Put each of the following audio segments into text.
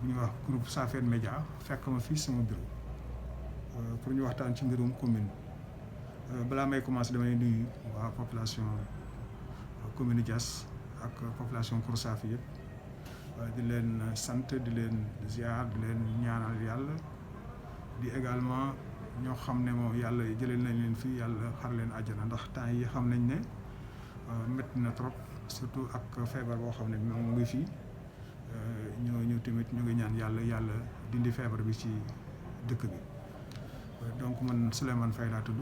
bu ñuy wax groupe Safeen Média fekk ma fii sama bureau pour ñu waxtaan ci mbirum commune balaa may commencer damay nuyu waa population commune Diass ak population Kër Safi yëpp di leen sant di leen ziar di leen ñaanal yàlla di également ñoo xam ne moom yàlla jëlee nañ leen fii yàlla xar leen àjjana ndax temps yi xam nañ ne métti na trop surtout ak feebar boo xam ne moom mu ngi fii ñu tamit ñu ngi ñaan yàlla dindi feebar bi ci dëkk bi. Donc man Souleymane Faye laa tudd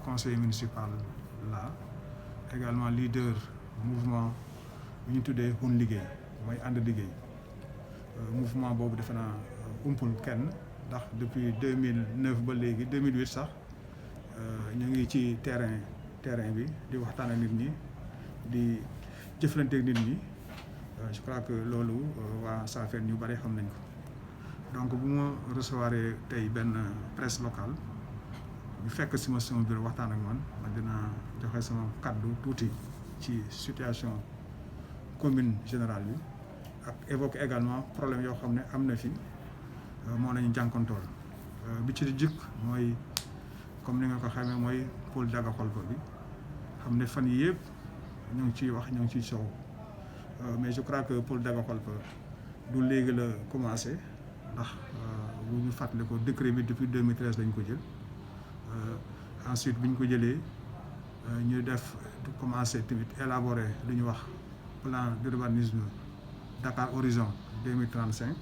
conseiller municipal la également leader mouvement bi ñu tuddee Hun Liggéey mooy ànd liggéey mouvement boobu defe naa umpul kenn ndax depuis 2009 ba léegi 2008 sax ñu ngi ci terrain bi di waxtaan ak nit ñi di jëflanteeg nit ñi je crois que loolu waa Safeen ñu bari xam nañ ko. Donc bu ma recevoir tey benn presse locale ñu fekk si ma sama bureau waxtaan ak man dinaa joxe sama kaddu tuuti ci situation commune générale bi ak évoquer également problème yoo xam ne am na fi moo nañu jànkontool bi ci jëkk mooy comme ni nga ko xamee mooy pôle Daga-Kholpa bi xam ne fan yii yëpp ñu ngi ciy wax ñu ngi ciy soow mais je crois que pôle Daga-Kholpa du léegi la commencé ndax bu ñu fàttali ko décret bi depuis 2013 lañ ko jël ensuite bi ñu ko jëlee ñu commencé tamit élaborer lu ñu wax plan d'urbanisme Dakar Horizon 2035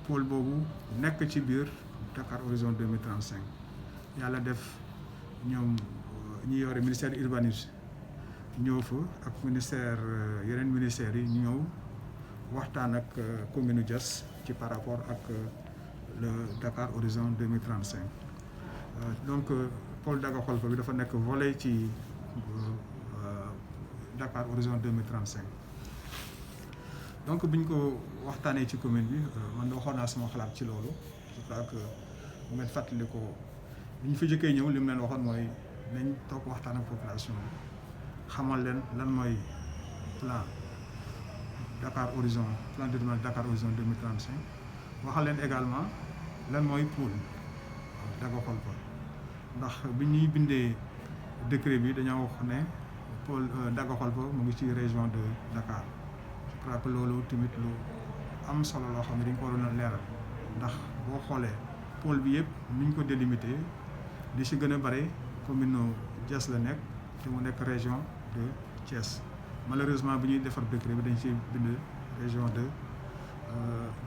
pôle boobu nekk ci biir Dakar Horizon 2035 yàlla def ñoom ñi yore ministère urbanisme ñëw fa ak yeneen ministères yi ñëw waxtaan ak commune Diass ci par rapport ak le Dakar Horizon 2035 donc pôle Daga-Kholpa bi dafa nekk volet ci Dakar Horizon 2035 donc biñ ko waxtaanee ci commune bi man waxoon naa sama xalaat ci loolu je crois que bu ngeen fàttali ko bi ñu fi jëkkee ñëw li mu leen waxoon mooy nañ toog waxtaan ak population bi xamal leen lan mooy plan d'urbanisme Dakar Horizon 2035 waxal leen également lan mooy pôle Daga-Kholpa ndax bi ñuy bindee décret bi dañoo wax ne pôle Daga-Kholpa mu ngi ci région de Dakar je crois que loolu tamit lu am solo loo xam ne dañ ko waroon a leeral ndax boo xoolee pôle bi yëpp ni ñu ko délimité li ci gën a bare commune Diass la nekk te mu nekk région de Thiès. Malheureusement bi ñuy defar décret bi dañ ci bind région de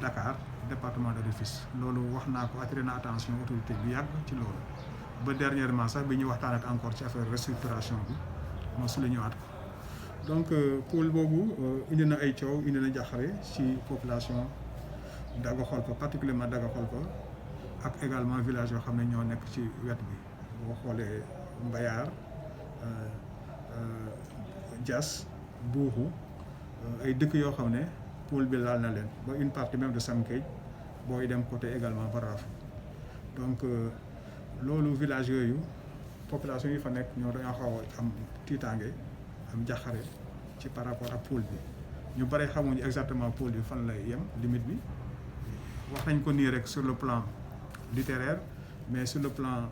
Dakar département de Rufisque loolu wax naa ko attiré na attention autorité bi yàgg ci loolu ba dernièrement sax bi ñuy waxtaanat encore ci affaire restructuration bi moo su la ñëwaat ko donc pôle boobu indi na ay coow indi na jaxare ci population Daga-Kholpa particulièrement Daga-Kholpa ak également village yoo xam ne ñoo nekk ci wet bi boo xoolee Mbayar Diass Buuxu ay dëkk yoo xam ne pôle bi laal na leen ba une partie même de Samkéej booy dem côté également Baraaf donc loolu village yooyu population yi fa nekk ñoo dañoo xaw a am tiitaange am jaxare ci par rapport ak pôle bi ñu bare xamuñu exactement pôle bi fan lay yem limite bi wax nañ ko nii rek sur le plan littéraire mais sur le plan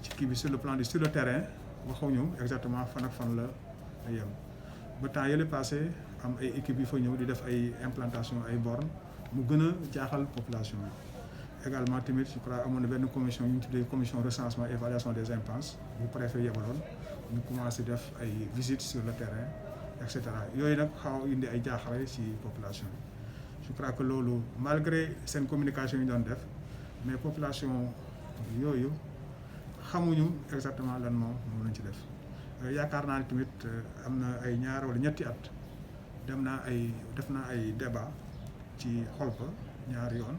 ci kii bi sur le terrain waxuñu exactement fan ak fan la yem ba temps yële passé am ay équipe yi fa ñëw di def ay implantation ay bornes mu gën a jaaxal population bi également tamit je crois amoon na benn commission yu ñu tuddee commission recensement et évaluation des impasses bu préfet yebaloon ñu commencé def ay visites sur le terrain et cetera yooyu nag xaw indi ay jaaxare ci population bi je crois que loolu malgré seen communication yi ñu doon def mais population yooyu xamuñu exactement lan moom lañ ci def yaakaar naa ne tamit am na ay ñaar wala ñetti at def naa ay débat ci Kholpa ñaari yoon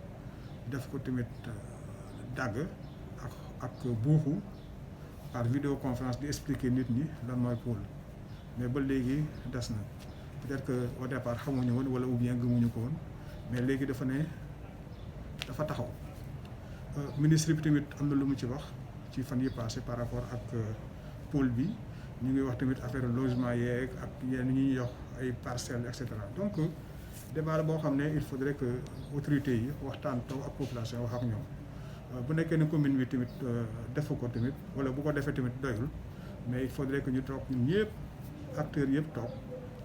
def ko tamit dagg ak buuxu par vidéoconférence di expliquer nit ñi lan mooy pôle mais ba léegi des na peut-être que au départ xamuñu woon wala ou bien gëmuñu ko woon mais léegi dafa taxaw ministre bi tamit am na lu mu ci wax ci fan yi passé par rapport ak pôle bi ñu ngi wax tamit affaire logement yeeg ak yenn ñi ñuy yox ay parcelles et cetera donc débat la boo xam ne il faudrait que autorités yi waxtaan taw ak population wax ak ñoom bu nekkee ne commune bi tamit defu ko tamit wala bu ko defee tamit doyul mais il faudrait que ñu toog ñun ñëpp acteurs yëpp toog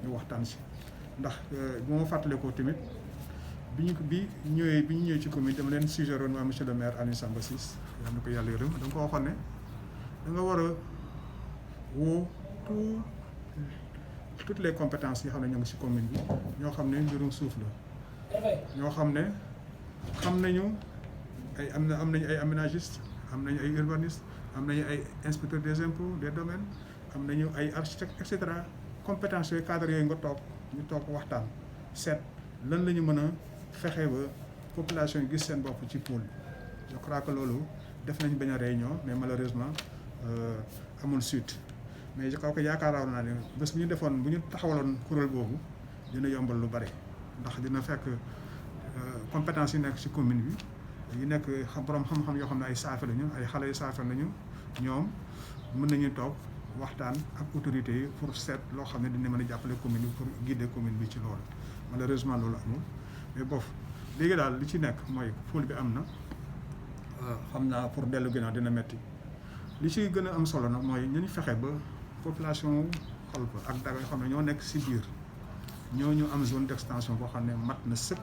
ñu waxtaan si ndax bu ma fàttale ko tamit bi ñu ñëwee ci commune dama leen suggéroon waa monsieur le maire Aliou Samba Ciss yal na ko yàlla yërëm da nga ko waxoon ne da nga war a woo toutes les compétences yi xam ne ñoo ngi ci commune bi ñoo xam ne mbirum suuf la ñoo xam ne xam nañu am nañu ay aménagistes am nañu ay urbanistes am nañu ay inspecteurs des impôts des domaines am nañu ay architectes et cetera compétences yooyu cadres yooyu nga toog ñu toog waxtaan seet lan la ñu mën a fexe ba population yi gis seen bopp ci pôle bi je crois que loolu def nañu benn réunion mais malheureusement amul suite mais je crois que yaakaaroon naa ne bés bu ñu taxawaloon kuréel boobu dina yombal lu bari ndax dina fekk compétence yi nekk ci commune bi yi nekk borom xam-xam yoo xam ne ay saafe lañu ay xale yu saafe lañu ñoom mën nañu toog waxtaan ak autorités yi pour seet loo xam ne dina mën a jàppale commune bi pour guider commune bi ci loolu malheureusement loolu amul mais bof léegi daal li ci nekk mooy pôle bi am na xam naa pour dellu ginnaaw dina metti li ci gën a am solo nag mooy ñu fexe ba population Xolpa ak Daga yoo xam ne ñoo nekk ci biir ñu am zone d'extension boo xam ne mat na sëkk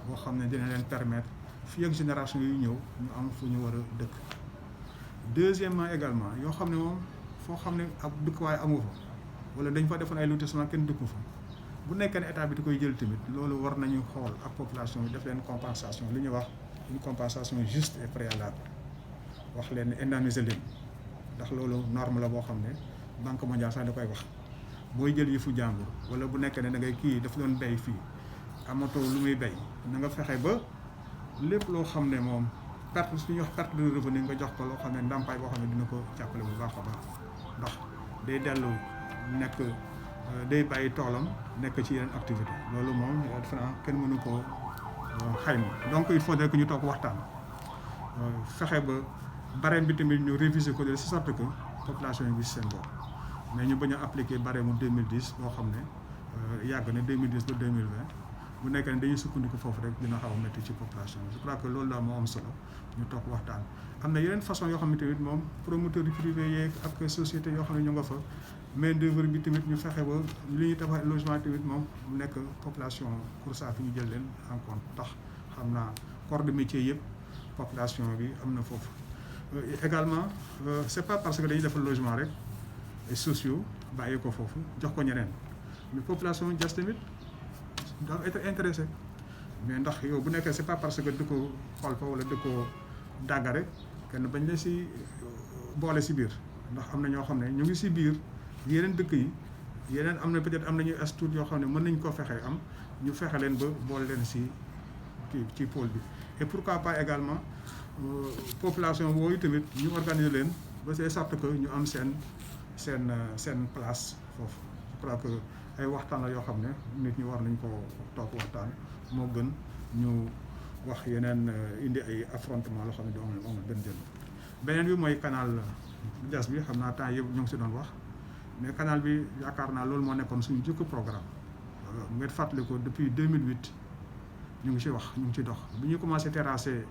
boo xam ne dina leen permettre fii ak génération yu ñëw ñu am fu ñu war a dëkk. Deuxièmement également yoo xam ne moom foo xam ne ab dëkkuwaay amu fa wala dañ fa defoon ay lotissement kenn dëkku fa bu nekkee ne état bi di koy jël tamit loolu war nañu xool ak population bi def leen compensation li ñuy wax une compensation juste et préalable wax leen indemniser leen ndax loolu norme la boo xam ne Banque mondiale sax da koy wax booy jël yëfu jàmbur wala bu nekkee ne da ngay kii dafa doon bay fii amatoo lu muy bay na nga fexe ba lépp loo xam ne moom perte su ñuy wax perte de revenu nga jox ko loo xam ne ndàmpaay boo xam ne dina ko jàppale bu baax a baax ndax day dellu nekk day bàyyi toolam nekk ci yeneen activité loolu moom defe naa kenn mënu koo xayma donc il faudrait que ñu toog waxtaan fexe ba barème bi tamit ñu réviser ko de sorte que population yi gis seen bopp mais ñu bañ a appliquer barème mu 2010 boo xam ne yàgg na 2010 ba 2020 bu nekkee ne dañuy sukkandiku foofu rek dina xaw a métti ci population bi je crois que loolu daal moo am solo ñu toog waxtaan. am na yeneen façon yoo xam ne tamit moom promoteur privé yeeg ak société yoo xam ne ñu nga fa main d'œuvre bi tamit ñu fexe ba li ñuy tabax logement tamit moom mu nekk population pour ça fi ñu jël leen en compte tax xam naa corps de métier yëpp population bi am na foofu. Également c'est pas parce que dañuy defal logement rek et sociaux bàyyi ko foofu jox ko ñeneen mais population jas tamit doit être intéressé mais ndax yow bu nekkee c'est pas parce que di ko Xolpa wala di ko Daga rek kenn bañ la si boole si biir ndax am na ñoo xam ne ñu ngi si biir yeneen dëkk yi yeneen am na peut-être am nañu as tuut yoo xam ne mën nañ koo fexee am ñu fexe leen ba boole leen si kii ci pôle bi et pourquoi pas également population boobu tamit ñu organiser leen ba c'est sorte que ñu am seen place foofu je crois que ay waxtaan la yoo xam ne nit ñi war nañ ko toog waxtaan moo gën ñu wax yeneen indi ay affrontement loo xam ne du amul benn jël beneen bi mooy canal Diass bi xam naa temps yëpp ñu ngi si doon wax mais canal bi yaakaar naa loolu moo nekkoon suñu jëkk programme ngeen fàttali ko depuis 2008 ñu ngi ci wax ñu ngi ci dox bi ñu commencé terrasser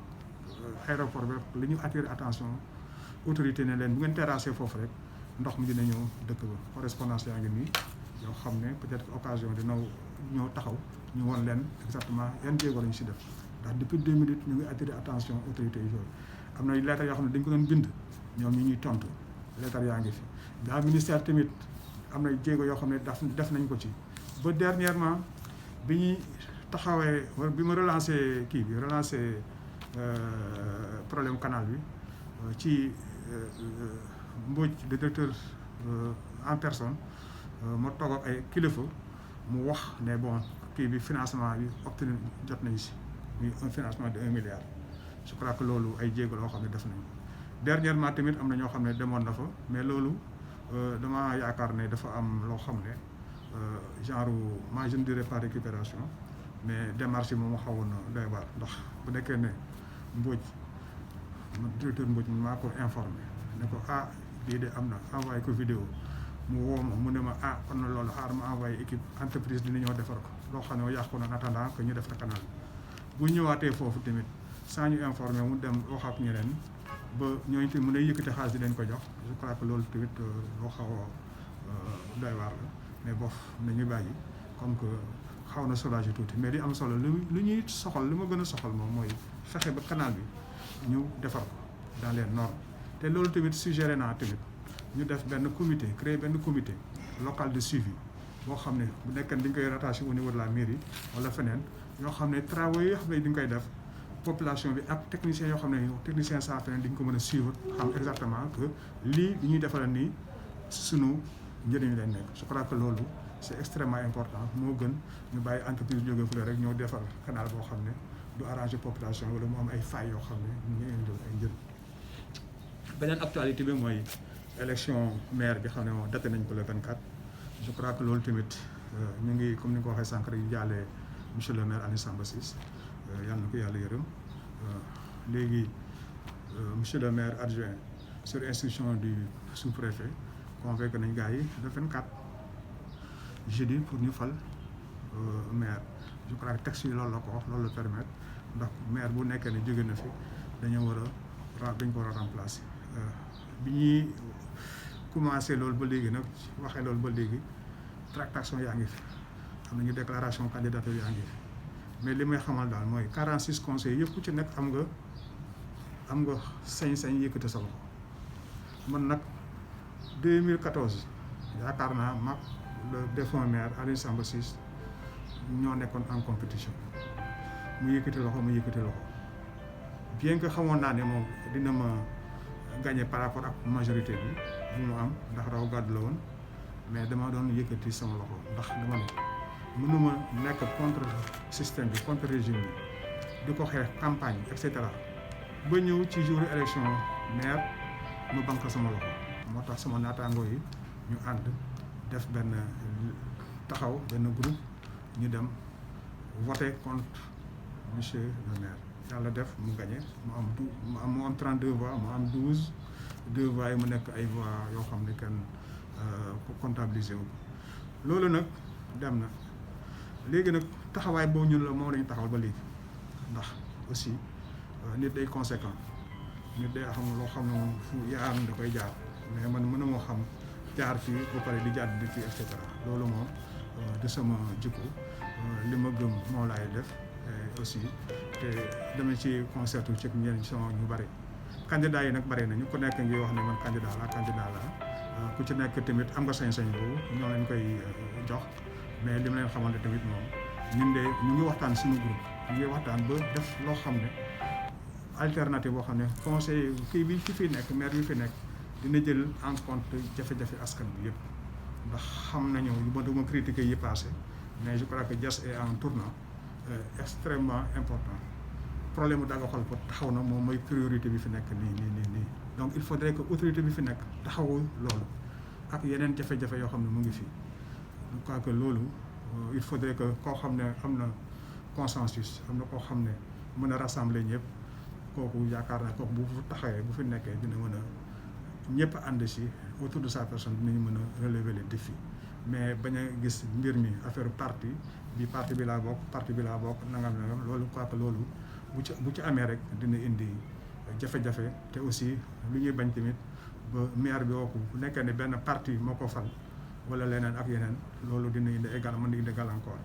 aéroport bi li ñu attirer attention autorité ne leen bu ngeen terrasser foofu rek ndox mi dina ñëw dëkk ba correspondance yaa ngi nii yoo xam ne peut-être que occasion dina ñëw taxaw ñu won leen exactement yan jéego lañu si def ndax depuis 2008 ñu ngi attirer attention autorité yi yooyu am na lettre yoo xam ne dañ ko doon bind ñoom ñu ñuy tontu lettre yaa ngi fi daa ministère tamit am na jéego yoo xam ne def nañ ko ci ba dernièrement bi ñuy taxawee bi ma relancé kii bi relancé problème canal bi ci Mbodj le directeur en personne ma toog ak ay kilifa mu wax ne bon kii bi financement bi obtenu jot nañu si muy un financement de 1 milliard je crois que loolu ay jéego loo xam ne def nañu dernièrement tamit am na ñoo xam ne demoon na fa mais loolu dama yaakaar ne dafa am loo xam ne genre moi je ne dirais pas récupération mais démarche yi moom xawoon na doy waar ndax bu nekkee ne Mbodj directeur Mbodj maa ko informé ne ko lii de am na envoyé ko vidéo mu woo ma mu ne ma kon na loolu xaar ma envoyé équipe entreprise dina ñëw defar ko loo xam ne yàqu na en attendant que ñu def te canal bu ñëwaatee foofu tamit saa ñu informé mu dem wax ak ñeneen ba ñooñu tamit mën a yëkkati xaalis di leen ko jox je crois que loolu tamit loo xaw a doy waar la mais bof nañu bàyyi comme que xaw na soulagé tuuti mais li am solo lu ñuy soxal li ma gën a soxal moom mooy fexe ba canal bi ñu defar ko dans les normes te loolu tamit suggéré naa tamit ñu def benn comité créer benn comité local de suivi boo xam ne bu nekkee dañ koy rattaché au niveau de la mairie wala feneen yoo xam ne travaux yoo xam ne dañ koy def population bi ak technicien yoo xam ne technicien saa feneen dañ ko mën a suivre xam exactement que lii li ñuy defaral nii sunu njëriñ lañ nekk je crois que loolu c'est extrêmement important moo gën ñu bàyyi entreprise jóge fële rek ñoo defar canal boo xam ne du arranger population wala mu am ay failles yoo xam ne ñu ngi indil ay njëriñ. beneen actualité bi mooy élection maire bi xam ne moom daté nañ ko le 24 je crois que loolu tamit ñu ngi comme ni nga ko waxee sànq rek jàllee monsieur le maire Aliou Samba Ciss yàlla na ko yàlla yërëm léegi monsieur le maire adjoint sur instruction du sous-préfet convoqué nañ gars yi le 24 jeudi pour ñu fal maire je crois que texte yi loolu la ko wax loolu la permettre ndax maire bu nekkee ne jóge na fi dañoo dañ ko war a remplacer bi ñuy commencé loolu ba léegi nag waxee loolu ba léegi tractation yaa ngi fi am nañu déclaration candidature yaa ngi fi mais li may xamal daal mooy 46 conseils yëpp ku ci nekk am nga sañ-sañ yëkkate sa loxo man nag 2014 yaakaar naa mag le défunt maire Aliou Samba Ciss ñoo nekkoon en compétition mu yëkkati loxo bien que xamoon naa ne moom dina ma gagné par rapport ak majorité bi mu am ndax raw gàddu la woon mais dama doon yëkkati sama loxo ndax dama ne mënuma nekk contre système bi contre régime bi di ko xeex campagne et cetera ba ñëw ci jour élection maire mu banque sama loxo moo tax sama naataangoo yi ñu ànd def benn taxaw benn groupe ñu dem voter contre monsieur le maire yàlla def mu gagné mu am 32 voix mu am 2 voix yi mu nekk ay voix yoo xam ne kenn comptabilisé wu loolu nag dem na léegi nag taxawaay boobu ñun la moom lañu taxawal ba léegi ndax aussi nit day conséquent nit day xam loo xam ne moom fu yaam da koy jaar mais man mënu moo xam jaar fii ba pare di jàdd di fii et cetera loolu moom de sama jikko li ma gëm moo laay def aussi te dama ci concertu ci ñeneen sama ñu bari candidat yi nag bari nañu ku nekk ngi wax ne man candidat la ku ci nekk tamit am nga sañ-sañ boobu ñoo leen koy jox mais li ma leen xamante tamit moom ñun de ñu ngi waxtaan suñu groupe ñu ngi waxtaan ba def loo xam ne alternative boo xam ne conseil kii bi fi nekk maire bi fi nekk dina jël en compte jafe-jafe askan bi yëpp ndax xam nañu du ma critiquer yi passé mais je crois que Diass est en tournant extrêmement important problème mu Daga Kholpa taxaw na moom mooy priorité bi fi nekk nii donc il faudrait que autorité bi fi nekk taxawu loolu ak yeneen jafe-jafe yoo xam ne mu ngi fi je crois que loolu il faudrait que koo xam ne am na consensus am na koo xam ne mën a rassembler ñëpp kooku yaakaar naa kooku bu taxawee bu fi nekkee dina mën a ñëpp ànd si autour de sa personne dinañu mën a relever les défis mais bañ a gis mbir mi affaire parti bi laa bokk nangam loolu quoi que loolu bu ci amee rek dina indi jafe-jafe te aussi lu ñuy bañ tamit ba maire bi wooku bu nekkee ne benn parti moo ko fal wala leneen ak yeneen loolu dina indi mën na indi gàllankoor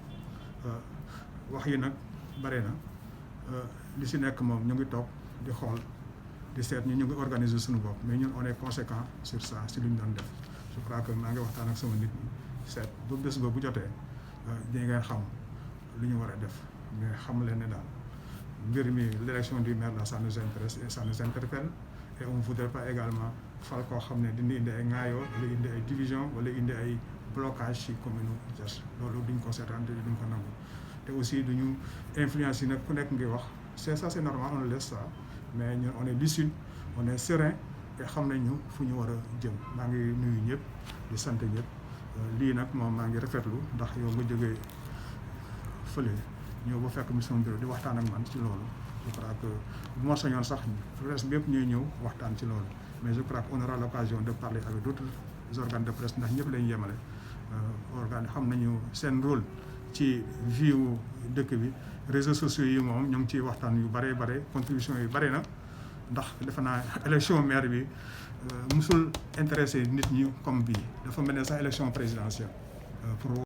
wax yi nag bare na li si nekk moom ñu ngi toog di xool di seet ñu ngi organiser suñu bopp mais ñun on est conséquent sur ça si lu ñu doon def je crois que maa ngi waxtaan ak sama nit ñi seet ba bés ba bu jotee di ngeen xam lu ñu war a def mais xam leen ne daal mbir mi l'élection du maire là ça nous intéresse et ça nous interpelle et on ne voudrait pas également fal koo xam ne dina indi ay ŋaayoo wala indi ay division wala indi ay blocage ci commune Diass loolu duñ ko seetaan te duñ ko nangu te aussi duñu influence yi nag ku nekk ngi wax c'est normal on laisse ça mais ñun on est lucide on est serein te xam nañu fu ñu war a jëm maa ngi nuyu ñëpp di sant ñëpp lii nag moom maa ngi rafetlu ndax yow nga jógee fële ñëw ba fekk mi sama bureau di waxtaan ak man ci loolu je crois que bu ma sañoon sax presse bi yëpp ñuy ñëw waxtaan ci loolu mais je crois qu'on aura l'occasion de parler avec d'autres organes de presse ndax ñëpp lañu yemale organes xam nañu seen rôle ci vie wu dëkk bi réseaux sociaux yi moom ñu ngi ciy waxtaan yu bare contribution yu bare na ndax defe naa élection maire bi musul intéressé nit ñi comme bii dafa mel ne sax élection présidentielle pour